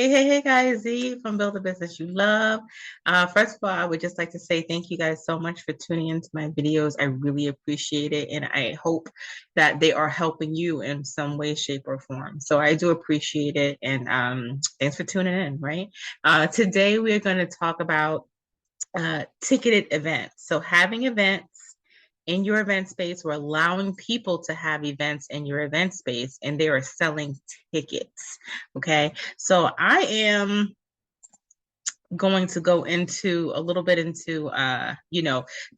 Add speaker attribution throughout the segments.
Speaker 1: Hey guys, Z from Build a Business You Love. First of all, I would just like to say thank you guys so much for tuning into my videos. I really appreciate it, and I hope that they are helping you in some way, shape, or form. So I do appreciate it, and thanks for tuning in, right? Today we are going to talk about ticketed events. So having events in your event space or allowing people to have events in your event space and they are selling tickets. Okay. So I am going to go into a little bit into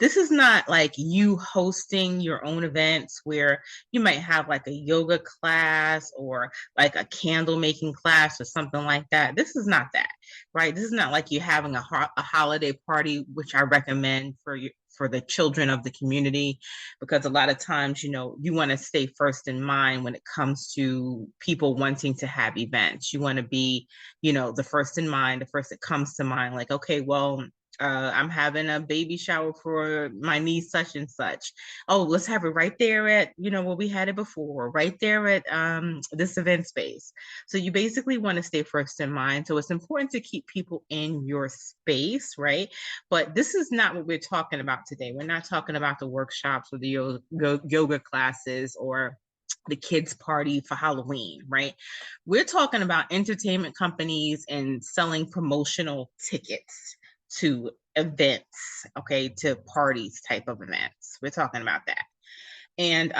Speaker 1: this is not like you hosting your own events where you might have like a yoga class or like a candle making class or something like that. This is not that, right? This is not like you having a holiday party, which I recommend for you for the children of the community, because a lot of times, you want to stay first in mind when it comes to people wanting to have events. You want to be, the first in mind, the first that comes to mind, like, okay, well, I'm having a baby shower for my niece, such and such. Oh, let's have it right there at, where we had it before, right there at this event space. So you basically want to stay first in mind. So it's important to keep people in your space, right? But this is not what we're talking about today. We're not talking about the workshops or the yoga classes or the kids party for Halloween, right? We're talking about entertainment companies and selling promotional tickets to events, okay, to parties type of events. We're talking about that. And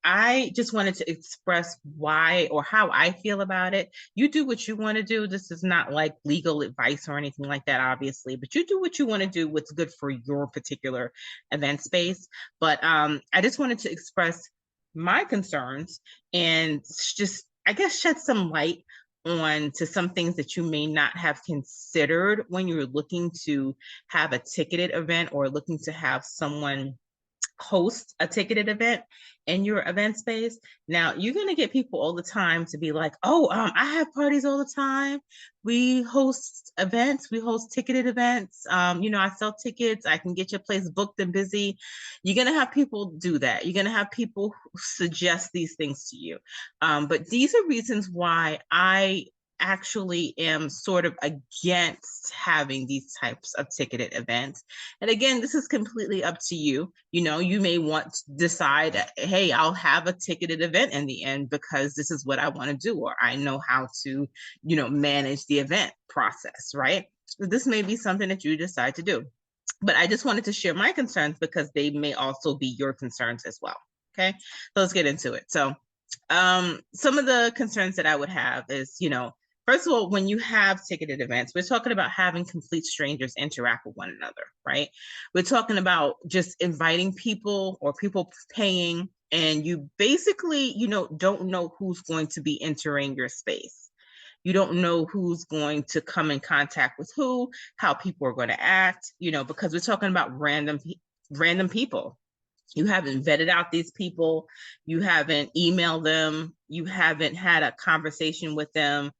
Speaker 1: I just wanted to express why or how I feel about it. You do what you want to do. This is not like legal advice or anything like that, obviously, but you do what you want to do, what's good for your particular event space. But I just wanted to express my concerns and just, I guess, shed some light on to some things that you may not have considered when you're looking to have a ticketed event or looking to have someone host a ticketed event in your event space. Now, you're going to get people all the time to be like, oh, I have parties all the time. We host events, we host ticketed events. I sell tickets, I can get your place booked and busy. You're going to have people do that. You're going to have people suggest these things to you. But these are reasons why I actually am sort of against having these types of ticketed events. And again, this is completely up to you. You may want to decide, hey, I'll have a ticketed event in the end because this is what I want to do, or I know how to, manage the event process, right? So this may be something that you decide to do. But I just wanted to share my concerns because they may also be your concerns as well. Okay. So let's get into it. So some of the concerns that I would have is, first of all, when you have ticketed events, we're talking about having complete strangers interact with one another, right? We're talking about just inviting people or people paying, and you basically, don't know who's going to be entering your space. You don't know who's going to come in contact with who, how people are going to act, because we're talking about random people. You haven't vetted out these people, you haven't emailed them, you haven't had a conversation with them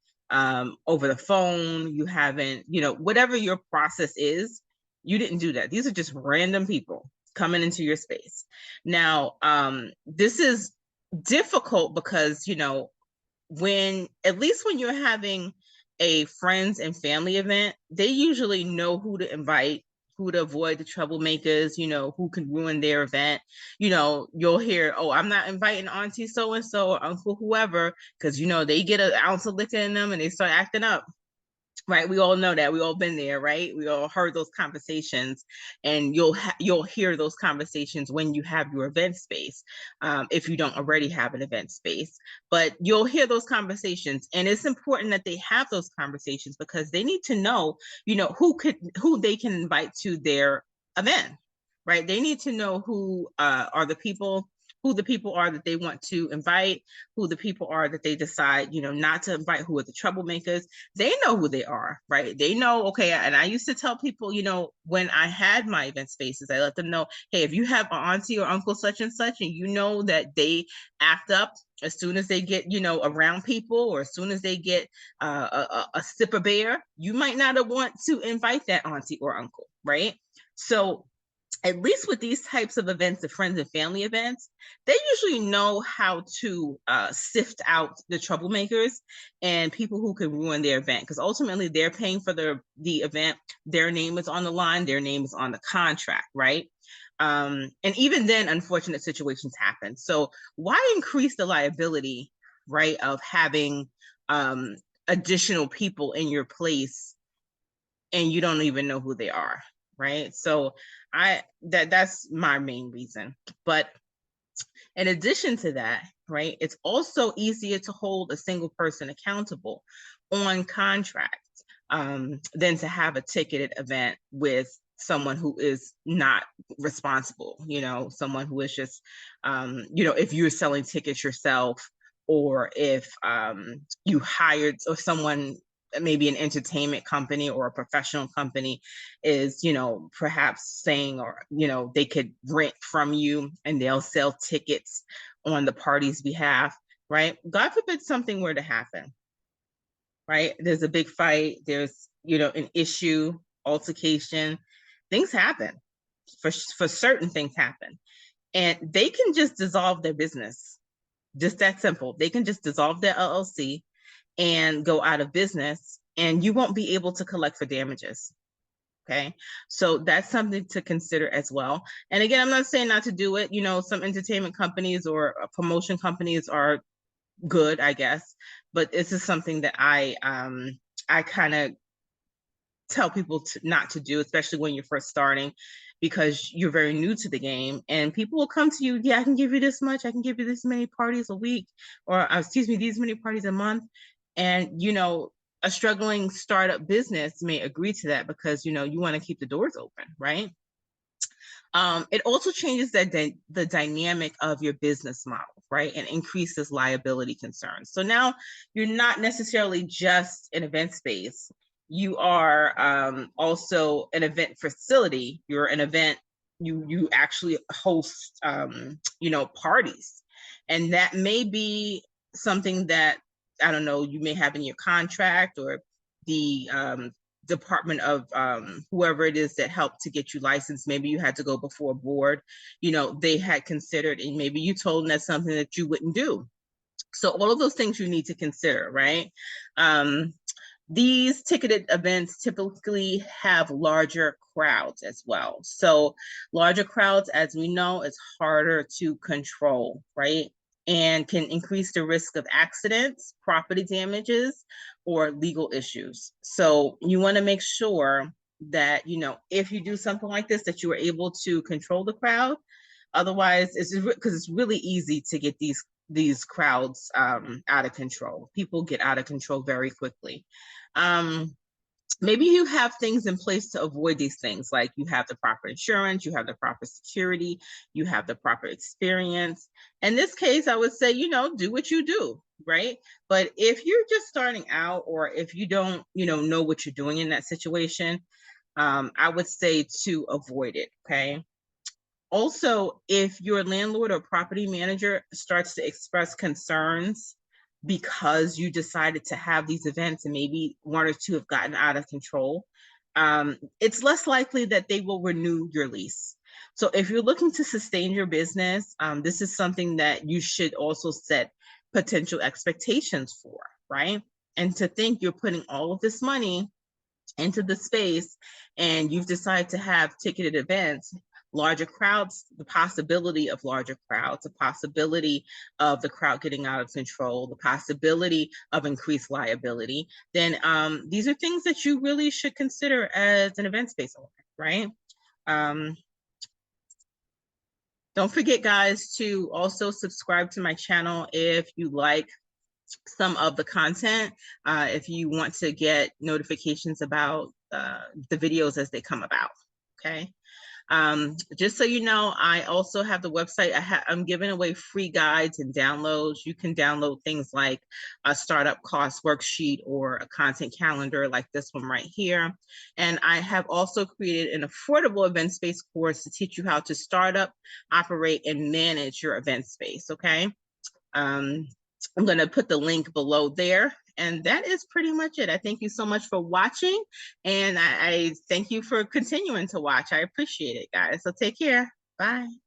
Speaker 1: over the phone, you haven't, whatever your process is, you didn't do that. These are just random people coming into your space. Now, this is difficult because, when at least when you're having a friends and family event, they usually know who to invite, who to avoid the troublemakers, who can ruin their event. You'll hear, oh, I'm not inviting auntie so and so or uncle whoever, because they get an ounce of liquor in them and they start acting up. Right, we all know that. We all been there, right? We all heard those conversations, and you'll hear those conversations when you have your event space, if you don't already have an event space. But you'll hear those conversations, and it's important that they have those conversations because they need to know, who they can invite to their event, right? They need to know who the people are that they want to invite, who the people are that they decide, not to invite, who are the troublemakers. They know who they are, right? They know, okay. And I used to tell people, when I had my event spaces, I let them know, hey, if you have an auntie or uncle such and such, and you know that they act up as soon as they get, around people, or as soon as they get a sip of beer, you might not want to invite that auntie or uncle, right? So at least with these types of events, the friends and family events, they usually know how to sift out the troublemakers and people who can ruin their event, because ultimately they're paying for the event. Their name is on the line. Their name is on the contract, right? And even then, unfortunate situations happen. So why increase the liability, right, of having additional people in your place and you don't even know who they are, right? So that's my main reason. But in addition to that, right, it's also easier to hold a single person accountable on contracts than to have a ticketed event with someone who is not responsible, someone who is just, if you're selling tickets yourself, or if you hired, or someone, maybe an entertainment company or a professional company is, perhaps saying, or, they could rent from you and they'll sell tickets on the party's behalf, right? God forbid something were to happen, right? There's a big fight, there's, an issue, altercation, things happen. For certain things happen. And they can just dissolve their business. Just that simple. They can just dissolve their LLC and go out of business, and you won't be able to collect for damages. Okay, so that's something to consider as well. And again, I'm not saying not to do it. Some entertainment companies or promotion companies are good, I guess, but this is something that I kind of tell people not to do, especially when you're first starting, because you're very new to the game, and people will come to you. Yeah, I can give you this much. I can give you this many parties a week, or excuse me, these many parties a month. And a struggling startup business may agree to that because you want to keep the doors open, right? It also changes the dynamic of your business model, right? And increases liability concerns. So now you're not necessarily just an event space. You are also an event facility. You're an event, you actually host, parties. And that may be something that, I don't know, you may have in your contract, or the department of whoever it is that helped to get you licensed. Maybe you had to go before a board, they had considered, and maybe you told them that's something that you wouldn't do. So all of those things you need to consider, right? These ticketed events typically have larger crowds as well. So larger crowds, as we know, is harder to control, right? And can increase the risk of accidents, property damages, or legal issues. So you want to make sure that, if you do something like this, that you are able to control the crowd. Otherwise, it's because it's really easy to get these crowds out of control. People get out of control very quickly. Maybe you have things in place to avoid these things, like you have the proper insurance, you have the proper security, you have the proper experience. In this case, I would say, do what you do, right? But if you're just starting out, or if you don't, know what you're doing in that situation, I would say to avoid it, okay? Also, if your landlord or property manager starts to express concerns because you decided to have these events and maybe one or two have gotten out of control, it's less likely that they will renew your lease. So if you're looking to sustain your business, this is something that you should also set potential expectations for, right? And to think you're putting all of this money into the space and you've decided to have ticketed events, larger crowds, the possibility of larger crowds, the possibility of the crowd getting out of control, the possibility of increased liability, then these are things that you really should consider as an event space owner, right? Don't forget, guys, to also subscribe to my channel if you like some of the content, if you want to get notifications about the videos as they come about, okay? Just so you know, I also have the website. I'm giving away free guides and downloads. You can download things like a startup cost worksheet or a content calendar like this one right here. And I have also created an affordable event space course to teach you how to start up, operate, and manage your event space, okay? I'm going to put the link below there And that is pretty much it. I thank you so much for watching, and I thank you for continuing to watch. I appreciate it, guys. So take care. Bye.